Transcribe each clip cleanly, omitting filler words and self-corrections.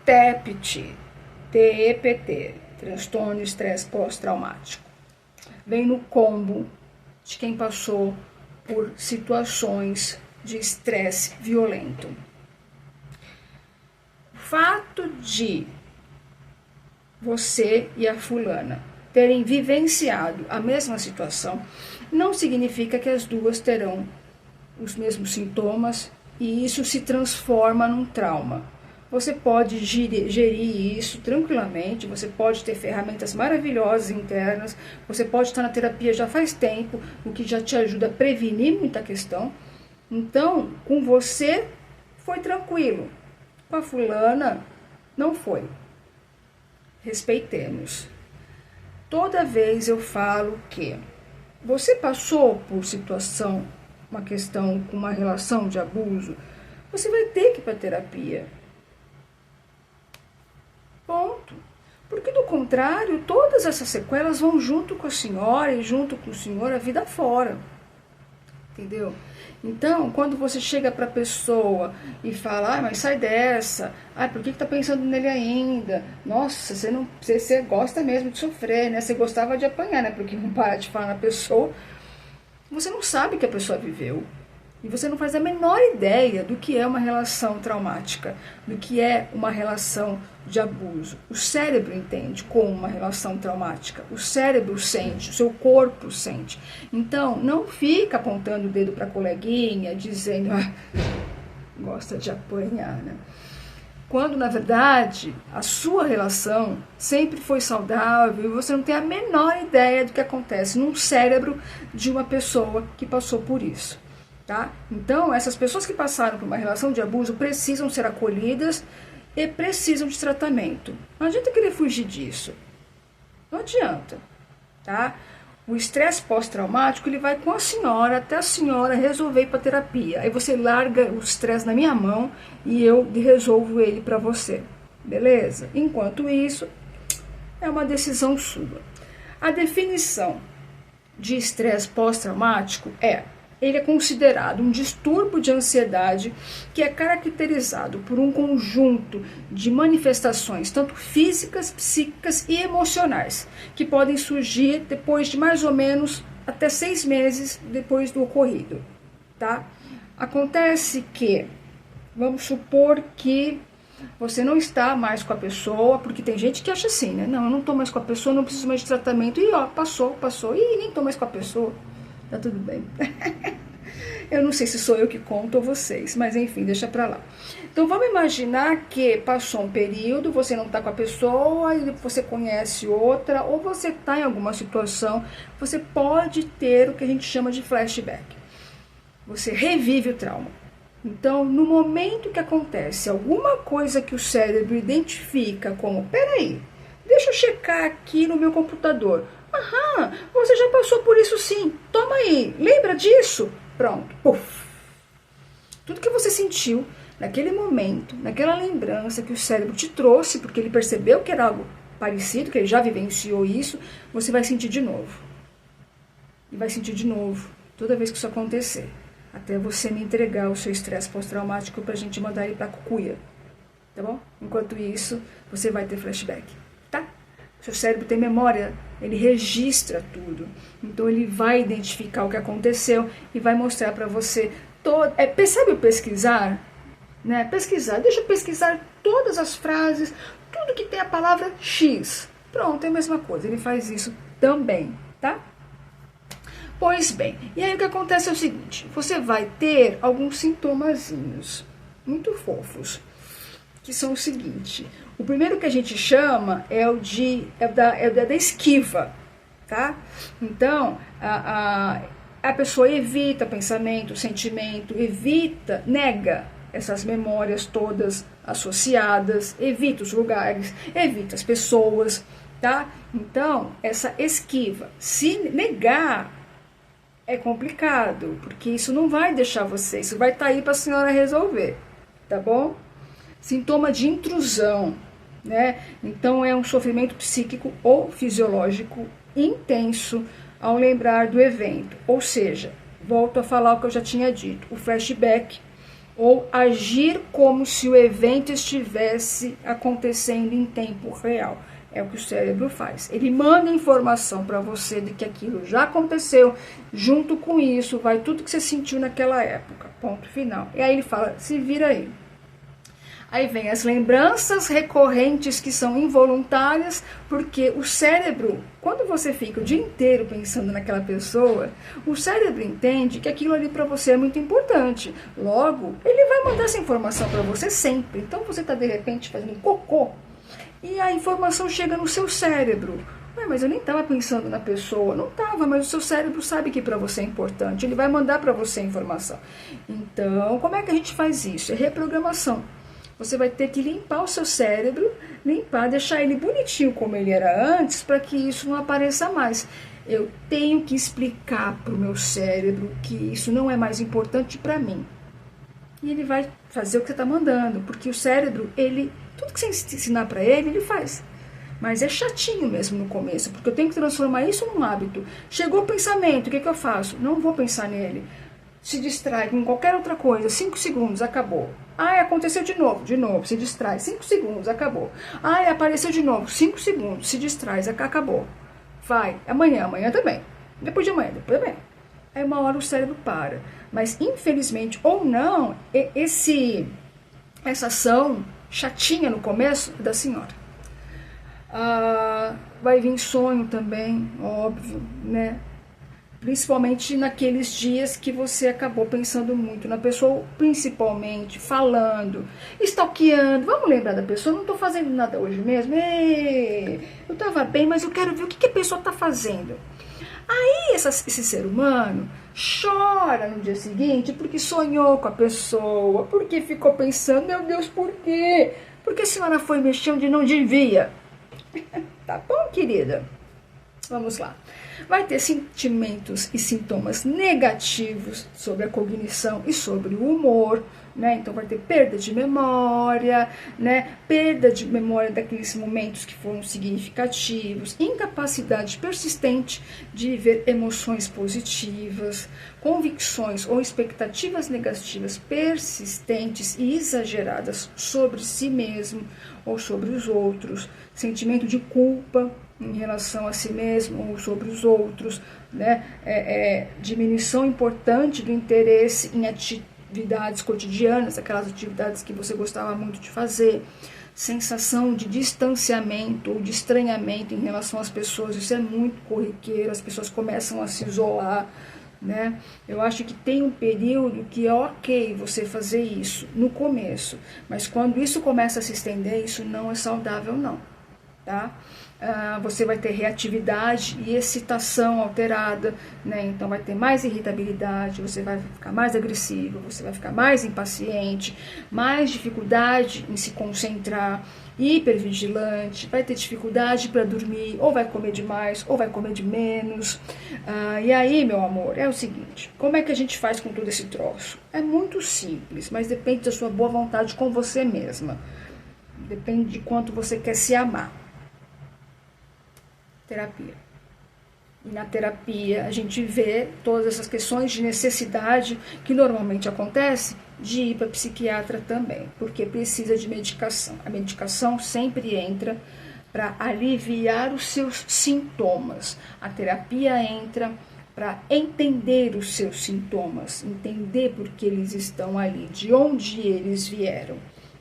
TEPT, TEPT, transtorno de estresse pós-traumático. Vem no combo de quem passou por situações de estresse violento. O fato de você e a fulana terem vivenciado a mesma situação não significa que as duas terão os mesmos sintomas e isso se transforma num trauma. Você pode gerir isso tranquilamente, você pode ter ferramentas maravilhosas internas, você pode estar na terapia já faz tempo, o que já te ajuda a prevenir muita questão. Então, com você foi tranquilo, com a fulana não foi. Respeitemos. Toda vez eu falo que você passou por situação, uma questão com uma relação de abuso, você vai ter que ir para terapia. Ponto. Porque do contrário, todas essas sequelas vão junto com a senhora e junto com o senhor a vida fora. Entendeu? Então, quando você chega para a pessoa e fala, mas sai dessa, por que tá pensando nele ainda? Nossa, você gosta mesmo de sofrer, né? Você gostava de apanhar, né? Porque não para de falar na pessoa. Você não sabe o que a pessoa viveu. E você não faz a menor ideia do que é uma relação traumática, do que é uma relação de abuso. O cérebro entende como uma relação traumática, o cérebro sente, o seu corpo sente. Então, não fica apontando o dedo para a coleguinha, dizendo, gosta de apanhar, né? Quando, na verdade, a sua relação sempre foi saudável e você não tem a menor ideia do que acontece num cérebro de uma pessoa que passou por isso. Tá? Então, essas pessoas que passaram por uma relação de abuso precisam ser acolhidas e precisam de tratamento. Não adianta querer fugir disso. Não adianta. Tá? O estresse pós-traumático ele vai com a senhora até a senhora resolver ir para terapia. Aí você larga o estresse na minha mão e eu resolvo ele para você. Beleza? Enquanto isso, é uma decisão sua. A definição de estresse pós-traumático ele é considerado um distúrbio de ansiedade que é caracterizado por um conjunto de manifestações, tanto físicas, psíquicas e emocionais, que podem surgir depois de mais ou menos até 6 meses depois do ocorrido. Tá? Acontece que, vamos supor que você não está mais com a pessoa, porque tem gente que acha assim, né? Não, eu não estou mais com a pessoa, não preciso mais de tratamento. E passou, e nem estou mais com a pessoa. Tá tudo bem. Eu não sei se sou eu que conto ou vocês, mas enfim, deixa pra lá. Então vamos imaginar que passou um período, você não tá com a pessoa, e você conhece outra, ou você tá em alguma situação, você pode ter o que a gente chama de flashback. Você revive o trauma. Então, no momento que acontece alguma coisa que o cérebro identifica como, peraí, deixa eu checar aqui no meu computador. Você já passou por isso sim. Toma aí, lembra disso? Pronto. Puf. Tudo que você sentiu naquele momento, naquela lembrança que o cérebro te trouxe, porque ele percebeu que era algo parecido, que ele já vivenciou isso, você vai sentir de novo. E vai sentir de novo, toda vez que isso acontecer. Até você me entregar o seu estresse pós-traumático pra gente mandar ele pra cucuia. Tá bom? Enquanto isso, você vai ter flashback. Tá? Seu cérebro tem memória, ele registra tudo. Então ele vai identificar o que aconteceu e vai mostrar para você todo. Percebe o pesquisar? Né? Pesquisar, deixa eu pesquisar todas as frases, tudo que tem a palavra X. Pronto, é a mesma coisa, ele faz isso também, tá? Pois bem, e aí o que acontece é o seguinte, você vai ter alguns sintomazinhos muito fofos, que são o seguinte. O primeiro que a gente chama é da esquiva, tá? Então, a pessoa evita pensamento, sentimento, nega essas memórias todas associadas, evita os lugares, evita as pessoas, tá? Então, essa esquiva, se negar, é complicado, porque isso não vai deixar você, isso vai estar aí para a senhora resolver, tá bom? Sintoma de intrusão, né? Então é um sofrimento psíquico ou fisiológico intenso ao lembrar do evento. Ou seja, volto a falar o que eu já tinha dito, o flashback ou agir como se o evento estivesse acontecendo em tempo real. É o que o cérebro faz. Ele manda informação para você de que aquilo já aconteceu, junto com isso vai tudo que você sentiu naquela época, ponto final. E aí ele fala, se vira aí. Aí vem as lembranças recorrentes que são involuntárias, porque o cérebro, quando você fica o dia inteiro pensando naquela pessoa, o cérebro entende que aquilo ali para você é muito importante. Logo, ele vai mandar essa informação para você sempre. Então você está de repente fazendo um cocô e a informação chega no seu cérebro. Mas eu nem estava pensando na pessoa. Não estava, mas o seu cérebro sabe que para você é importante. Ele vai mandar para você a informação. Então, como é que a gente faz isso? É reprogramação. Você vai ter que limpar o seu cérebro, deixar ele bonitinho como ele era antes, para que isso não apareça mais. Eu tenho que explicar para o meu cérebro que isso não é mais importante para mim. E ele vai fazer o que você está mandando, porque o cérebro, tudo que você ensinar para ele, ele faz. Mas é chatinho mesmo no começo, porque eu tenho que transformar isso num hábito. Chegou o pensamento, o que eu faço? Não vou pensar nele. Se distrai com qualquer outra coisa, 5 segundos, acabou. Aconteceu de novo, se distrai, 5 segundos, acabou. Apareceu de novo, 5 segundos, se distrai, acabou. Vai, amanhã também. Depois de amanhã. Aí uma hora o cérebro para. Mas infelizmente, ou não, essa ação chatinha no começo é da senhora. Vai vir sonho também, óbvio, né? Principalmente naqueles dias que você acabou pensando muito na pessoa, principalmente falando, stalkeando. Vamos lembrar da pessoa, não estou fazendo nada hoje mesmo. Eu estava bem, mas eu quero ver o que a pessoa está fazendo. Aí esse ser humano chora no dia seguinte porque sonhou com a pessoa, porque ficou pensando, meu Deus, por quê? Porque a senhora foi mexer onde não devia. Tá bom, querida? Vamos lá. Vai ter sentimentos e sintomas negativos sobre a cognição e sobre o humor, né? Então vai ter perda de memória, né? Perda de memória daqueles momentos que foram significativos, incapacidade persistente de viver emoções positivas, convicções ou expectativas negativas persistentes e exageradas sobre si mesmo ou sobre os outros, sentimento de culpa em relação a si mesmo ou sobre os outros, né? Diminuição importante do interesse em atividades cotidianas, aquelas atividades que você gostava muito de fazer, sensação de distanciamento ou de estranhamento em relação às pessoas, isso é muito corriqueiro, as pessoas começam a se isolar, né? Eu acho que tem um período que é ok você fazer isso no começo, mas quando isso começa a se estender, isso não é saudável não, tá? Você vai ter reatividade e excitação alterada, né? Então vai ter mais irritabilidade, você vai ficar mais agressivo, você vai ficar mais impaciente, mais dificuldade em se concentrar, hipervigilante, vai ter dificuldade para dormir, ou vai comer demais, ou vai comer de menos. E aí, meu amor, é o seguinte, como é que a gente faz com todo esse troço? É muito simples, mas depende da sua boa vontade com você mesma. Depende de quanto você quer se amar. Terapia. E na terapia a gente vê todas essas questões de necessidade que normalmente acontece de ir para psiquiatra também, porque precisa de medicação. A medicação sempre entra para aliviar os seus sintomas. A terapia entra para entender os seus sintomas, entender por que eles estão ali, de onde eles vieram.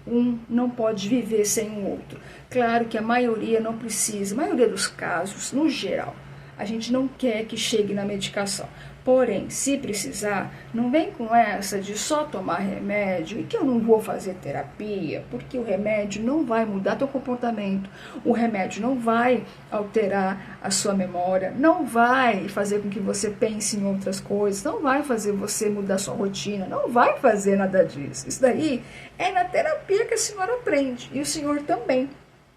Um não pode viver sem o outro. Claro que a maioria não precisa, a maioria dos casos, no geral, a gente não quer que chegue na medicação. Porém, se precisar, não vem com essa de só tomar remédio e que eu não vou fazer terapia, porque o remédio não vai mudar teu comportamento, o remédio não vai alterar a sua memória, não vai fazer com que você pense em outras coisas, não vai fazer você mudar sua rotina, não vai fazer nada disso. Isso daí é na terapia que a senhora aprende, e o senhor também,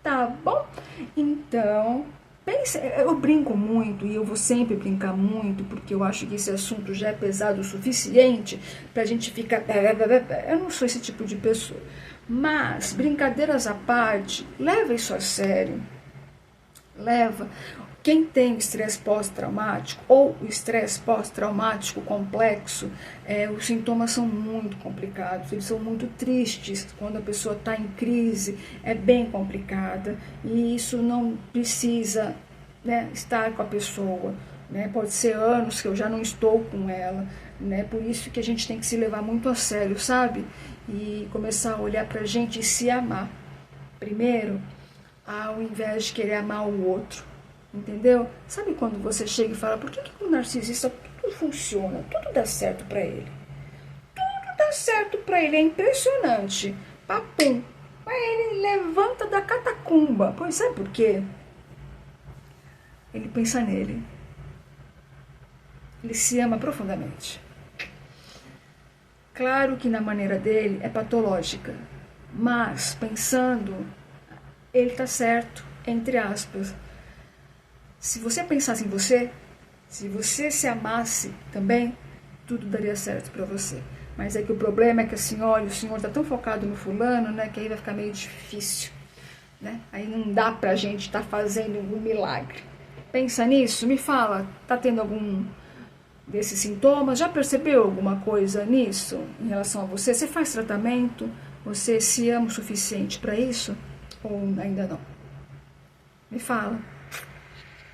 tá bom? Então, eu brinco muito e eu vou sempre brincar muito, porque eu acho que esse assunto já é pesado o suficiente para a gente ficar... Eu não sou esse tipo de pessoa. Mas, brincadeiras à parte, leva isso a sério. Leva. Quem tem o estresse pós-traumático ou o estresse pós-traumático complexo, os sintomas são muito complicados, eles são muito tristes. Quando a pessoa está em crise, é bem complicada e isso não precisa, né, estar com a pessoa. Né? Pode ser anos que eu já não estou com ela, né? Por isso que a gente tem que se levar muito a sério, sabe? E começar a olhar pra gente e se amar primeiro, ao invés de querer amar o outro. Entendeu? Sabe quando você chega e fala, por que o narcisista tudo funciona, tudo dá certo pra ele? Tudo dá certo pra ele, é impressionante. Papum. Mas ele levanta da catacumba. Pois sabe por quê? Ele pensa nele. Ele se ama profundamente. Claro que na maneira dele é patológica, mas pensando, ele tá certo, entre aspas. Se você pensasse em você, se você se amasse também, tudo daria certo para você. Mas é que o problema é que assim, olha, o senhor tá tão focado no fulano, né, que aí vai ficar meio difícil, né? Aí não dá pra gente estar fazendo um milagre. Pensa nisso, me fala, tá tendo algum desses sintomas? Já percebeu alguma coisa nisso em relação a você? Você faz tratamento? Você se ama o suficiente para isso? Ou ainda não? Me fala.